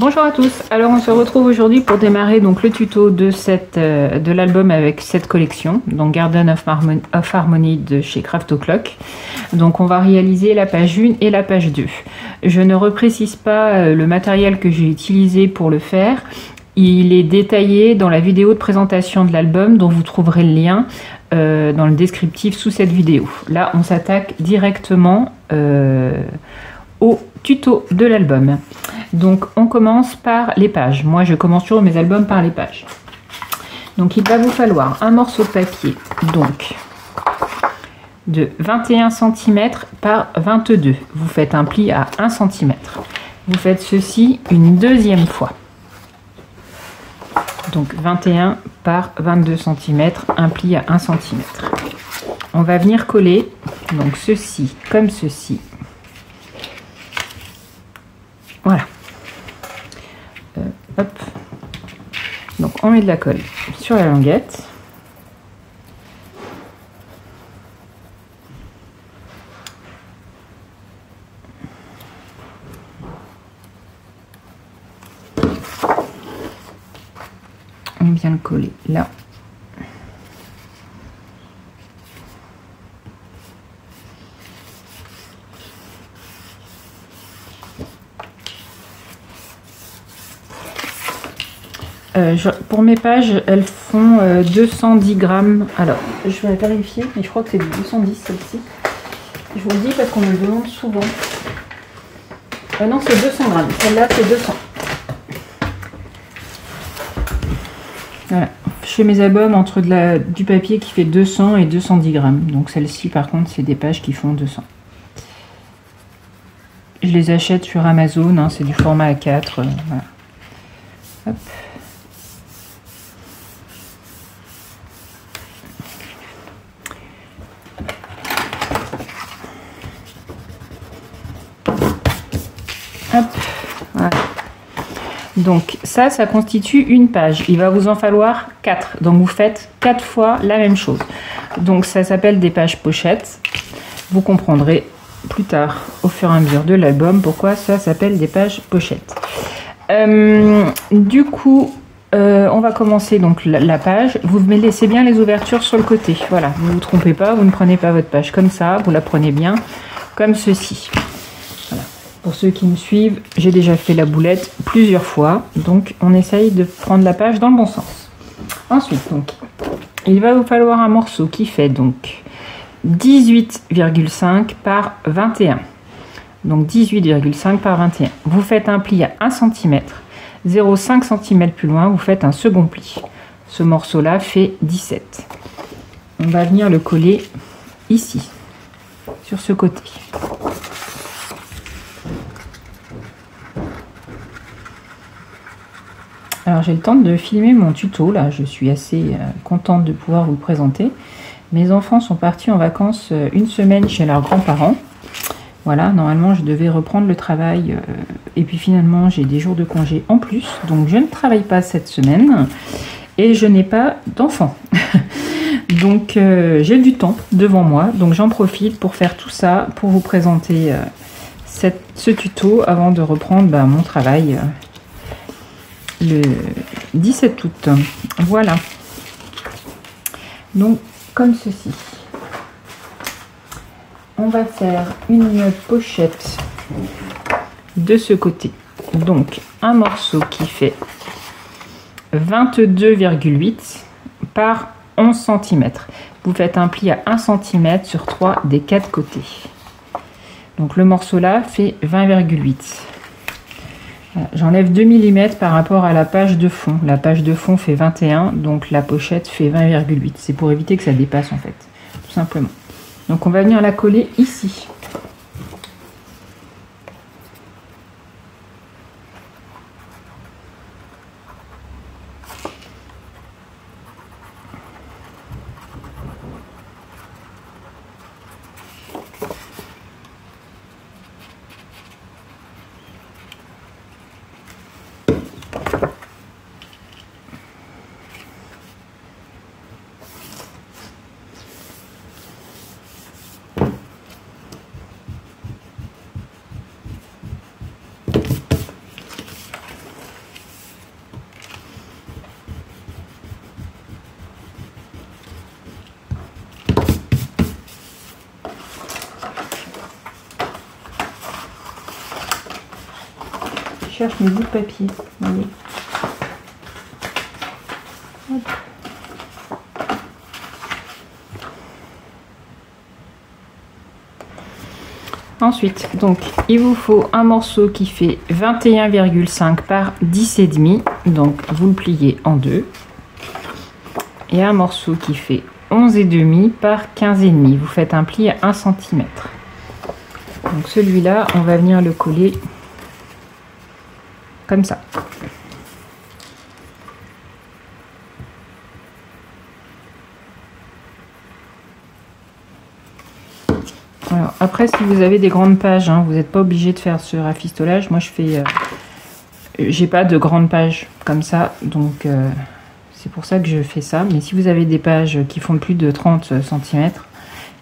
Bonjour à tous, alors on se retrouve aujourd'hui pour démarrer donc le tuto de l'album avec cette collection, donc Garden of Harmony de chez Craft O'Clock. Donc on va réaliser la page 1 et la page 2. Je ne reprécise pas le matériel que j'ai utilisé pour le faire, il est détaillé dans la vidéo de présentation de l'album dont vous trouverez le lien dans le descriptif sous cette vidéo. Là on s'attaque directement au tuto de l'album. Donc on commence par les pages. Moi je commence toujours mes albums par les pages. Donc il va vous falloir un morceau de papier donc de 21 cm par 22. Vous faites un pli à 1 cm. Vous faites ceci une deuxième fois. Donc 21 par 22 cm, un pli à 1 cm. On va venir coller donc ceci comme ceci. Voilà. Hop. Donc on met de la colle sur la languette. On vient le coller là. Pour mes pages, elles font 210 grammes. Alors, je vais vérifier, mais je crois que c'est du 210 celle-ci. Je vous le dis parce qu'on me le demande souvent. Non, c'est 200 grammes. Celle-là, c'est 200. Voilà. Je fais mes albums entre du papier qui fait 200 et 210 grammes. Donc celle-ci, par contre, c'est des pages qui font 200. Je les achète sur Amazon. Hein, c'est du format A4. Voilà. Hop. Hop, voilà. Donc ça constitue une page. Il va vous en falloir 4. Donc vous faites 4 fois la même chose. Donc ça s'appelle des pages pochettes. Vous comprendrez plus tard au fur et à mesure de l'album pourquoi ça s'appelle des pages pochettes. Du coup, on va commencer donc la page. Vous me laissez bien les ouvertures sur le côté. Voilà, vous ne vous trompez pas, vous ne prenez pas votre page comme ça, vous la prenez bien comme ceci. Voilà. Pour ceux qui me suivent, j'ai déjà fait la boulette plusieurs fois, donc on essaye de prendre la page dans le bon sens. Ensuite, donc, il va vous falloir un morceau qui fait donc 18,5 par 21. Donc 18,5 par 21. Vous faites un pli à 1 cm, 0,5 cm plus loin, vous faites un second pli. Ce morceau-là fait 17. On va venir le coller ici, sur ce côté. Alors j'ai le temps de filmer mon tuto, là je suis assez contente de pouvoir vous le présenter. Mes enfants sont partis en vacances une semaine chez leurs grands-parents. Voilà, normalement je devais reprendre le travail et puis finalement j'ai des jours de congé en plus. Donc je ne travaille pas cette semaine et je n'ai pas d'enfants. Donc j'ai du temps devant moi, donc j'en profite pour faire tout ça, pour vous présenter ce tuto avant de reprendre mon travail. Le 17 août. Voilà. Donc, comme ceci. On va faire une pochette de ce côté. Donc, un morceau qui fait 22,8 par 11 cm. Vous faites un pli à 1 cm sur 3 des 4 côtés. Donc, le morceau là fait 20,8. J'enlève 2 mm par rapport à la page de fond. La page de fond fait 21, donc la pochette fait 20,8. C'est pour éviter que ça dépasse en fait, tout simplement. Donc on va venir la coller ici. cherche mes bouts de papier. Allez. Hop. Ensuite, donc, il vous faut un morceau qui fait 21,5 par 10,5. Donc, vous le pliez en deux. Et un morceau qui fait 11,5 par 15,5. Vous faites un pli à 1 cm. Donc, celui-là, on va venir le coller comme ça. Alors, après, si vous avez des grandes pages, hein, vous n'êtes pas obligé de faire ce rafistolage. Moi, je fais, j'ai pas de grandes pages comme ça, donc c'est pour ça que je fais ça. Mais si vous avez des pages qui font plus de 30 cm,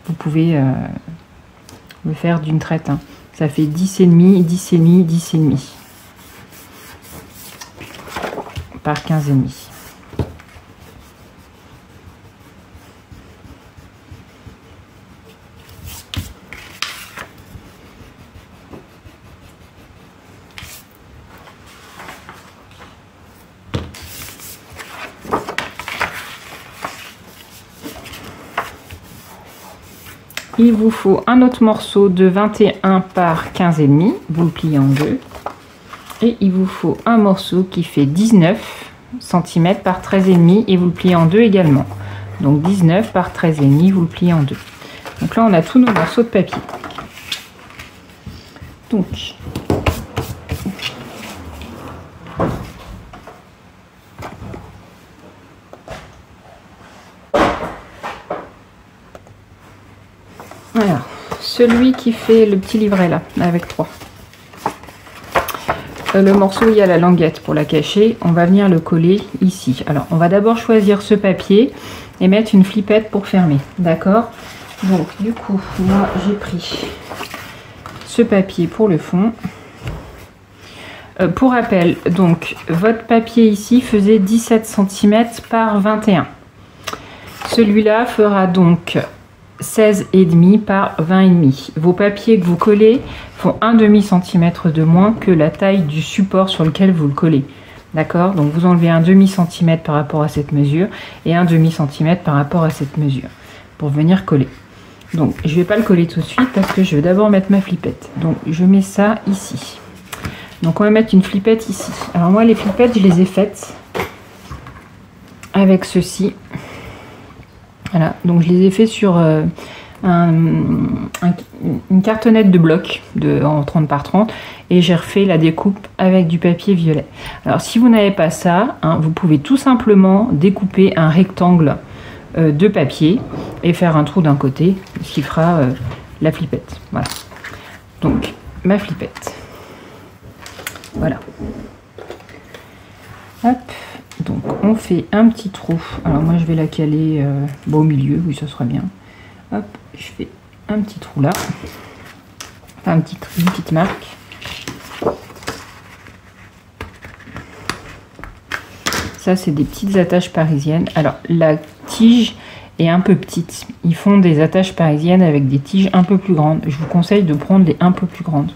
vous pouvez le faire d'une traite. Hein. Ça fait 10,5, 10,5, 10,5 par 15,5. Il vous faut un autre morceau de 21 par 15,5, vous le pliez en deux. Et il vous faut un morceau qui fait 19 cm par 13,5 et vous le pliez en deux également. Donc 19 par 13,5, vous le pliez en deux. Donc là, on a tous nos morceaux de papier. Donc, alors, celui qui fait le petit livret là, avec 3. Le morceau, il y a la languette pour la cacher. On va venir le coller ici. Alors, on va d'abord choisir ce papier et mettre une flippette pour fermer. D'accord? Donc, du coup, moi, j'ai pris ce papier pour le fond. Pour rappel, donc, votre papier ici faisait 17 cm par 21. Celui-là fera donc 16,5 par 20,5. Vos papiers que vous collez font 1,5 cm de moins que la taille du support sur lequel vous le collez. D'accord? Donc vous enlevez 1,5 cm par rapport à cette mesure et 1,5 cm par rapport à cette mesure pour venir coller. Donc je ne vais pas le coller tout de suite parce que je vais d'abord mettre ma flippette. Donc je mets ça ici. Donc on va mettre une flippette ici. Alors moi les flippettes je les ai faites avec ceci. Voilà, donc je les ai fait sur une cartonnette de bloc en 30 par 30 et j'ai refait la découpe avec du papier violet. Alors si vous n'avez pas ça, hein, vous pouvez tout simplement découper un rectangle de papier et faire un trou d'un côté, ce qui fera la flippette. Voilà, donc ma flippette. Voilà. Hop. Donc on fait un petit trou. Alors moi je vais la caler au milieu, oui ça sera bien. Hop, je fais un petit trou là. Enfin une petite marque. Ça c'est des petites attaches parisiennes. Alors la tige est un peu petite. Ils font des attaches parisiennes avec des tiges un peu plus grandes. Je vous conseille de prendre les un peu plus grandes.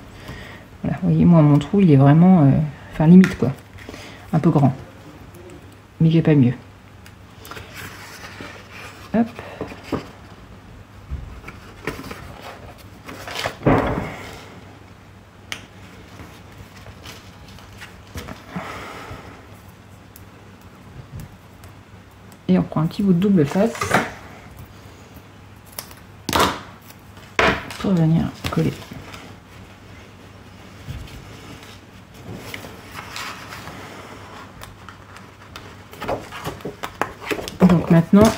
Voilà, vous voyez moi mon trou il est vraiment, enfin limite quoi, un peu grand. Mais j'ai pas mieux. Hop. Et on prend un petit bout de double face pour venir coller. Donc maintenant,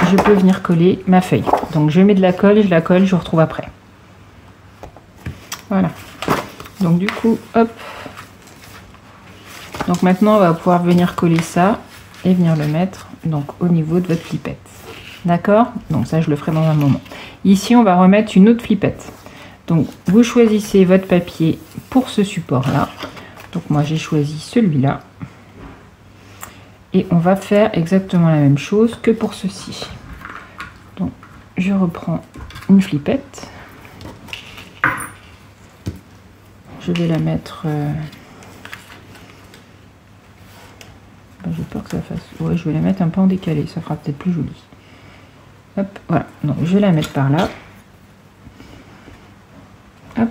je peux venir coller ma feuille. Donc je mets de la colle, je la colle, je vous retrouve après. Voilà. Donc du coup, hop. Donc maintenant, on va pouvoir venir coller ça et venir le mettre donc au niveau de votre flippette. D'accord? Donc ça, je le ferai dans un moment. Ici, on va remettre une autre flippette. Donc vous choisissez votre papier pour ce support-là. Donc moi, j'ai choisi celui-là. Et on va faire exactement la même chose que pour ceci. Donc, je reprends une flippette. Je vais la mettre J'ai peur que ça fasse... Ouais, je vais la mettre un peu en décalé, ça fera peut-être plus joli. Hop, voilà. Donc, je vais la mettre par là. Hop.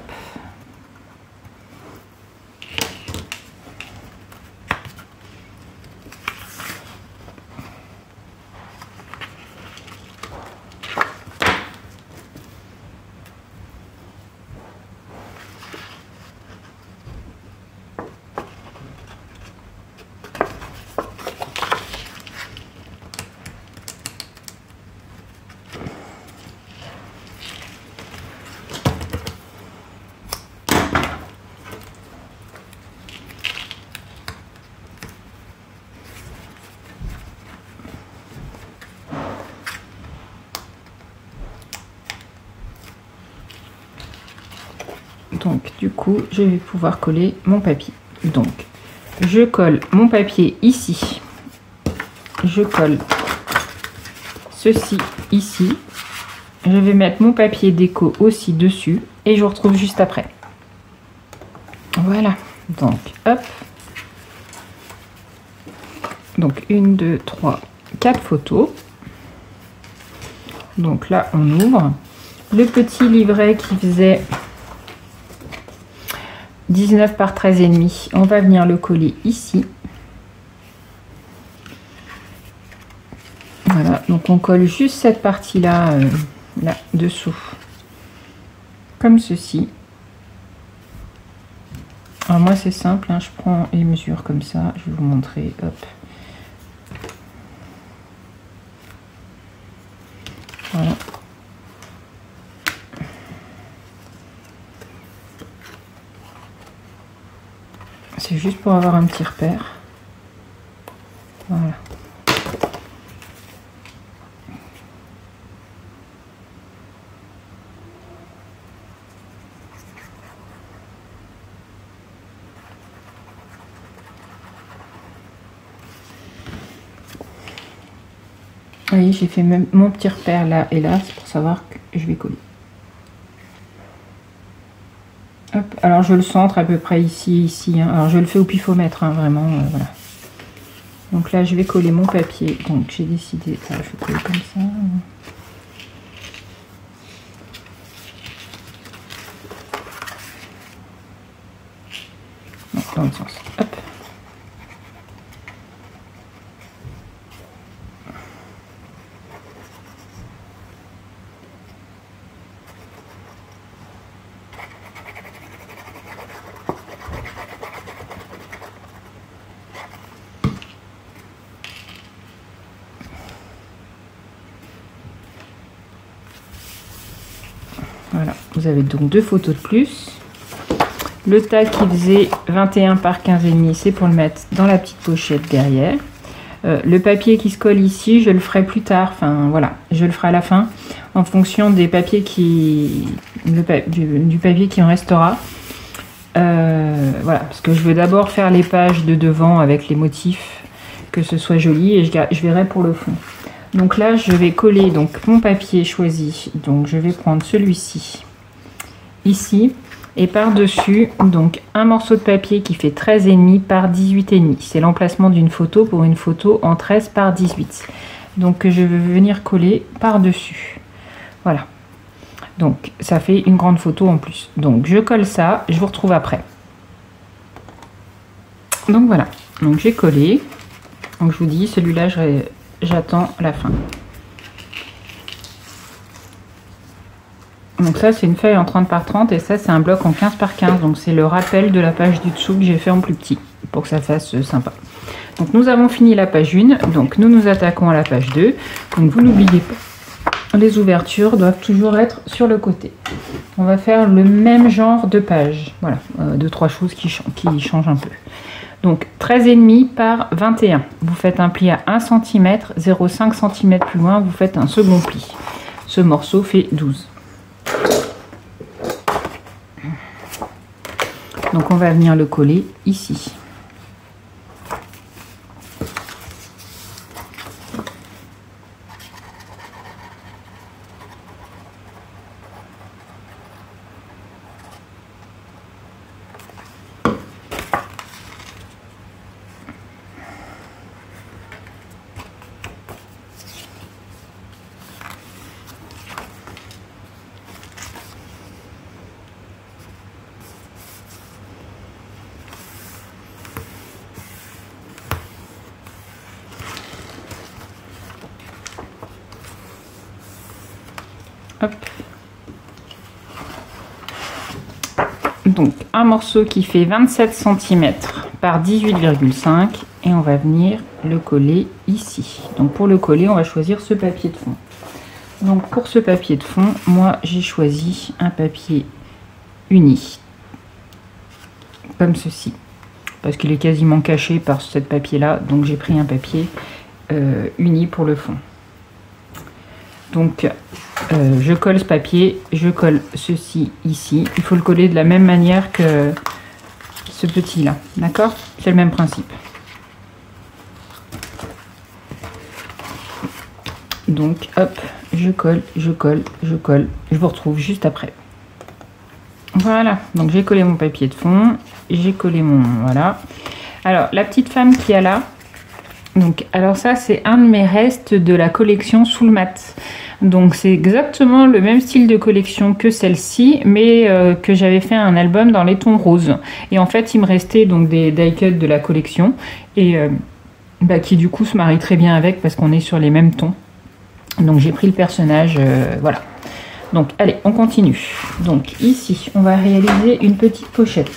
Donc du coup, je vais pouvoir coller mon papier. Donc, je colle mon papier ici. Je colle ceci ici. Je vais mettre mon papier déco aussi dessus et je vous retrouve juste après. Voilà. Donc, hop. Donc, 1, 2, 3, 4 photos. Donc là, on ouvre. Le petit livret qui faisait 19 par 13,5, on va venir le coller ici. Voilà, donc on colle juste cette partie-là, là, dessous, comme ceci. Alors moi c'est simple, hein, je prends les mesures comme ça, je vais vous montrer, hop. Voilà. C'est juste pour avoir un petit repère. Voilà. Vous voyez, j'ai fait même mon petit repère là et là, c'est pour savoir que je vais coller. Hop, alors je le centre à peu près ici, ici. Hein. Alors je le fais au pifomètre, hein, vraiment, voilà. Donc là, je vais coller mon papier. Donc j'ai décidé, je vais coller comme ça. Non, dans le sens. Hop. Voilà, vous avez donc 2 photos de plus. Le tag qui faisait 21 par 15,5, c'est pour le mettre dans la petite pochette derrière. Le papier qui se colle ici, je le ferai plus tard. Enfin voilà, je le ferai à la fin en fonction des papiers du papier qui en restera. Voilà, parce que je veux d'abord faire les pages de devant avec les motifs, que ce soit joli, et je verrai pour le fond. Donc là, je vais coller donc mon papier choisi. Donc je vais prendre celui-ci, ici, et par-dessus, donc un morceau de papier qui fait 13,5 par 18,5. C'est l'emplacement d'une photo pour une photo en 13 par 18. Donc je vais venir coller par-dessus. Voilà. Donc ça fait une grande photo en plus. Donc je colle ça, je vous retrouve après. Donc voilà. Donc j'ai collé. Donc je vous dis, celui-là, j'attends la fin. Donc ça c'est une feuille en 30 par 30 et ça c'est un bloc en 15 par 15. Donc c'est le rappel de la page du dessous que j'ai fait en plus petit pour que ça fasse sympa. Donc nous avons fini la page 1. Donc nous nous attaquons à la page 2. Donc vous n'oubliez pas, les ouvertures doivent toujours être sur le côté. On va faire le même genre de page. Voilà, 2-3 choses qui changent un peu. Donc 13,5 par 21. Vous faites un pli à 1 cm, 0,5 cm plus loin, vous faites un second pli. Ce morceau fait 12. Donc on va venir le coller ici. Donc un morceau qui fait 27 cm par 18,5 et on va venir le coller ici. Donc pour le coller, on va choisir ce papier de fond. Donc pour ce papier de fond, moi j'ai choisi un papier uni, comme ceci, parce qu'il est quasiment caché par ce papier là, donc j'ai pris un papier uni pour le fond. Donc je colle ce papier, je colle ceci ici. Il faut le coller de la même manière que ce petit là, d'accord? C'est le même principe. Donc hop, je colle, je colle, je colle. Je vous retrouve juste après. Voilà, donc j'ai collé mon papier de fond, j'ai collé mon... Voilà. Alors la petite femme qui a là, donc alors ça c'est un de mes restes de la collection Sous le mat. Donc c'est exactement le même style de collection que celle-ci, mais que j'avais fait un album dans les tons roses. Et en fait il me restait donc des die cuts de la collection et qui du coup se marient très bien avec parce qu'on est sur les mêmes tons. Donc j'ai pris le personnage, voilà. Donc allez, on continue. Donc ici on va réaliser une petite pochette.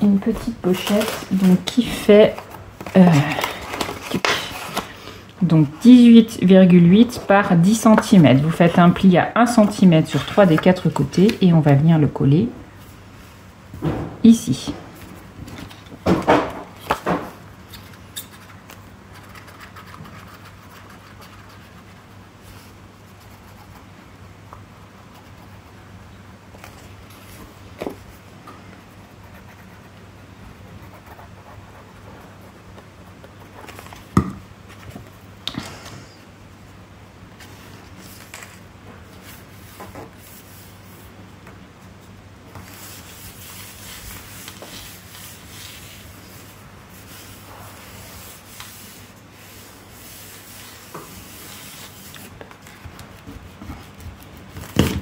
Une petite pochette donc qui fait... donc 18,8 par 10 cm. Vous faites un pli à 1 cm sur 3 des 4 côtés et on va venir le coller ici.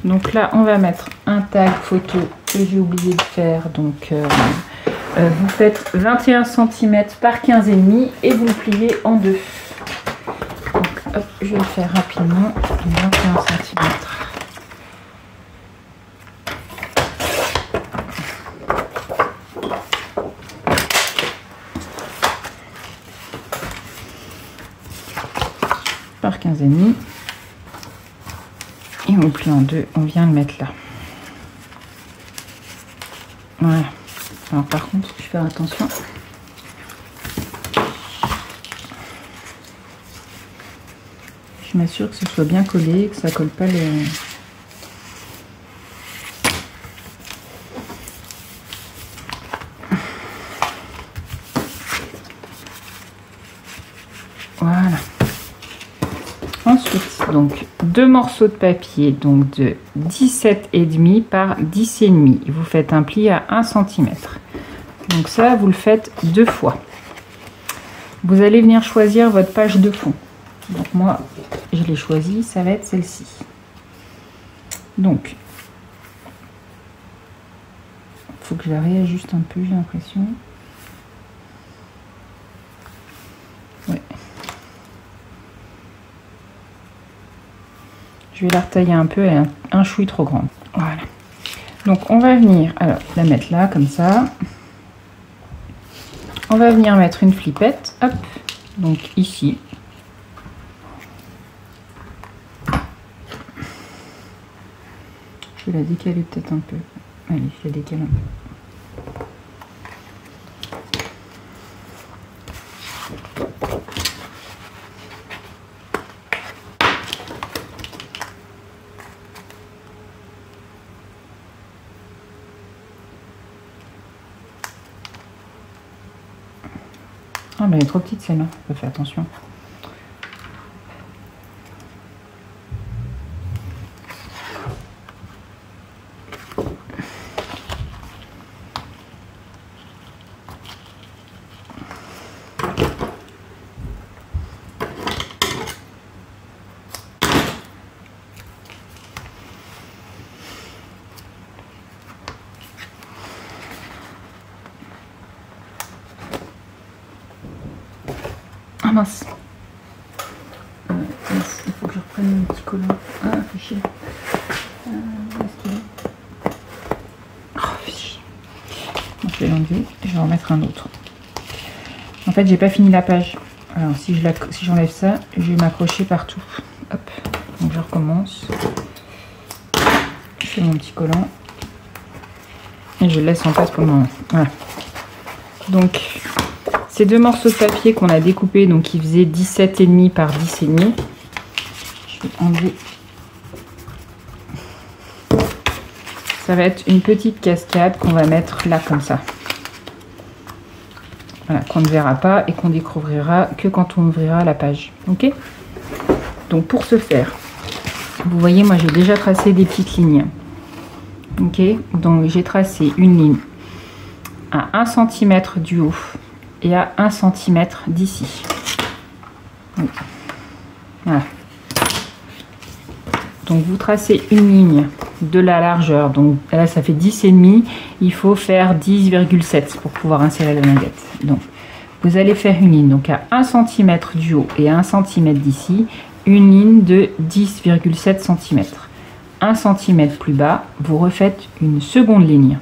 Donc là, on va mettre un tag photo que j'ai oublié de faire. Donc, vous faites 21 cm par 15,5 et vous le pliez en deux. Donc, hop, je vais le faire rapidement. 21 cm. Par 15,5. Et on plie en deux, on vient le mettre là. Voilà. Alors par contre, je vais faire attention. Je m'assure que ce soit bien collé, que ça colle pas les... Voilà. Ensuite, donc deux morceaux de papier donc de 17,5 par 10,5. Vous faites un pli à 1 cm. Donc ça, vous le faites deux fois. Vous allez venir choisir votre page de fond. Donc moi, je l'ai choisie, ça va être celle-ci. Donc, il faut que je la réajuste un peu, j'ai l'impression. Ouais. Je vais la retailler un peu, elle est un chouï trop grande. Voilà. Donc on va venir, alors la mettre là, comme ça. On va venir mettre une flippette, hop, donc ici. Je vais la décaler peut-être un peu. Allez, je la décale un peu. Ah mais elle est trop petite celle-là, faut faire attention. Ah mince. Il faut que je reprenne mon petit collant. Ah, fait chier. Où est-ce qu'il est ? enlevé. Je vais en mettre un autre. En fait, j'ai pas fini la page. Alors, si j'enlève ça, je vais m'accrocher partout. Hop. Donc, je recommence. Je fais mon petit collant. Et je le laisse en place pour le moment. Voilà. Donc, ces deux morceaux de papier qu'on a découpés, donc qui faisaient 17,5 par 10,5. Je vais enlever. Ça va être une petite cascade qu'on va mettre là comme ça. Voilà, qu'on ne verra pas et qu'on découvrira que quand on ouvrira la page. Ok? Donc pour ce faire, vous voyez, moi j'ai déjà tracé des petites lignes. Ok? Donc j'ai tracé une ligne à 1 cm du haut et à 1 cm d'ici. Oui. Voilà. Donc vous tracez une ligne de la largeur, donc là ça fait 10,5, il faut faire 10,7 pour pouvoir insérer la languette. Donc vous allez faire une ligne donc à 1 cm du haut et à 1 cm d'ici, une ligne de 10,7 cm. 1 cm plus bas, vous refaites une seconde ligne.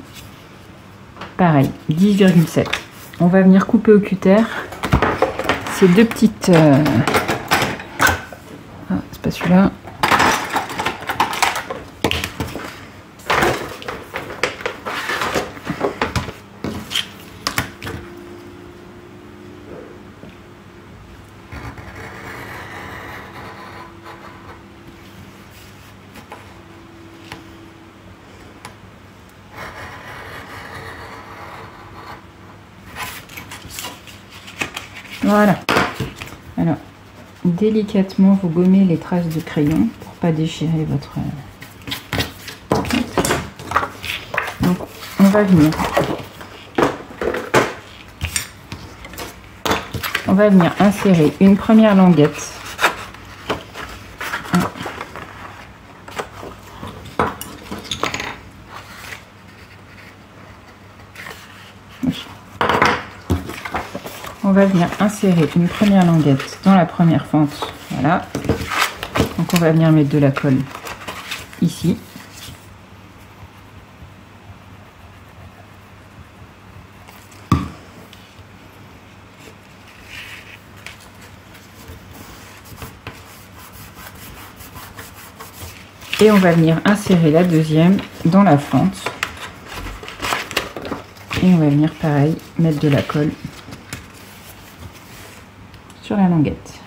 Pareil, 10,7. On va venir couper au cutter ces deux petites... Ah, c'est pas celui-là. Voilà. Alors, délicatement, vous gommez les traces de crayon pour pas déchirer votre... Donc, on va venir insérer une première languette. On va venir insérer une première languette dans la première fente. Voilà. Donc on va venir mettre de la colle ici. Et on va venir insérer la deuxième dans la fente. Et on va venir pareil mettre de la colle sur la languette.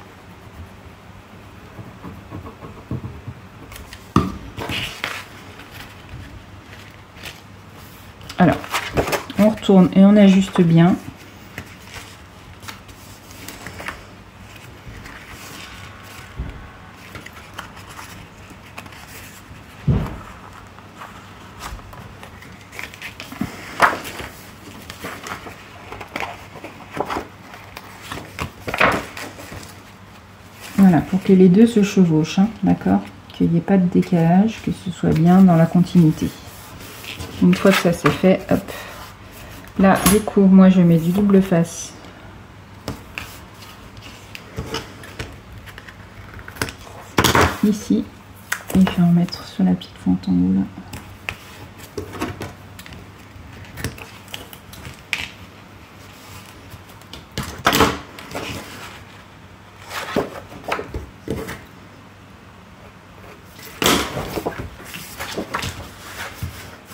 Alors, on retourne et on ajuste bien. Voilà, pour que les deux se chevauchent, hein, d'accord? Qu'il n'y ait pas de décalage, que ce soit bien dans la continuité. Une fois que ça c'est fait, hop. Là, du coup, moi je mets du double face. Ici. Et je vais en mettre sur la petite fente en haut là.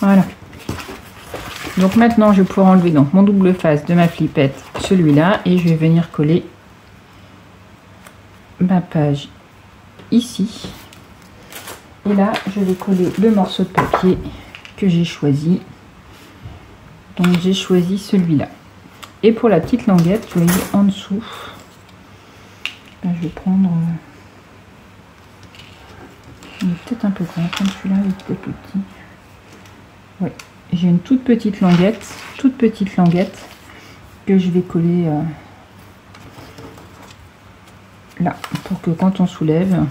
Voilà. Donc maintenant, je vais pouvoir enlever donc mon double face de ma flippette, celui-là, et je vais venir coller ma page ici. Et là, je vais coller le morceau de papier que j'ai choisi. Donc j'ai choisi celui-là. Et pour la petite languette, vous voyez en dessous, ben, je vais prendre... il est peut-être un peu grand, comme celui-là, il est peut-être plus petit. Oui, j'ai une toute petite languette que je vais coller là, pour que quand on soulève,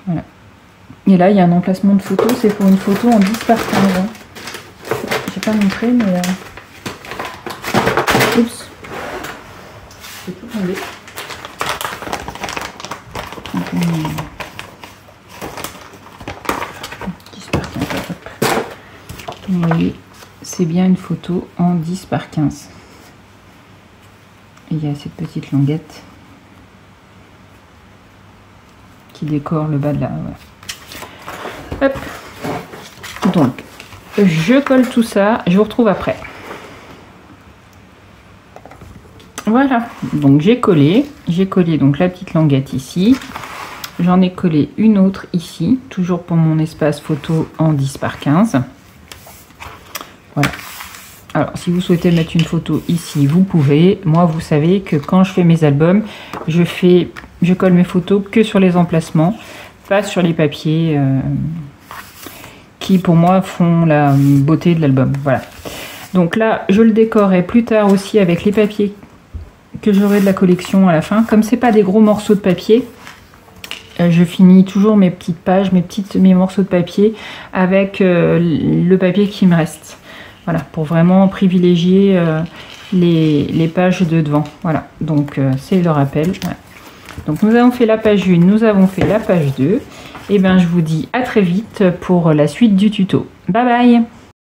voilà. Et là, il y a un emplacement de photo, c'est pour une photo en 10 par 15. J'ai pas montré, mais... Oups, j'ai tout tombé. Vous voyez, c'est bien une photo en 10 par 15. Et il y a cette petite languette qui décore le bas de la... Voilà. Hop. Donc, je colle tout ça, je vous retrouve après. Voilà, donc j'ai collé donc la petite languette ici. J'en ai collé une autre ici, toujours pour mon espace photo en 10 par 15. Voilà. Alors, si vous souhaitez mettre une photo ici, vous pouvez. Moi, vous savez que quand je fais mes albums, je colle mes photos que sur les emplacements, pas sur les papiers qui, pour moi, font la beauté de l'album. Voilà. Donc là, je le décorerai plus tard aussi avec les papiers que j'aurai de la collection à la fin. Comme c'est pas des gros morceaux de papier, je finis toujours mes petites pages, mes morceaux de papier avec le papier qui me reste. Voilà, pour vraiment privilégier les pages de devant. Voilà, donc c'est le rappel. Voilà. Donc nous avons fait la page 1, nous avons fait la page 2. Et bien je vous dis à très vite pour la suite du tuto. Bye bye!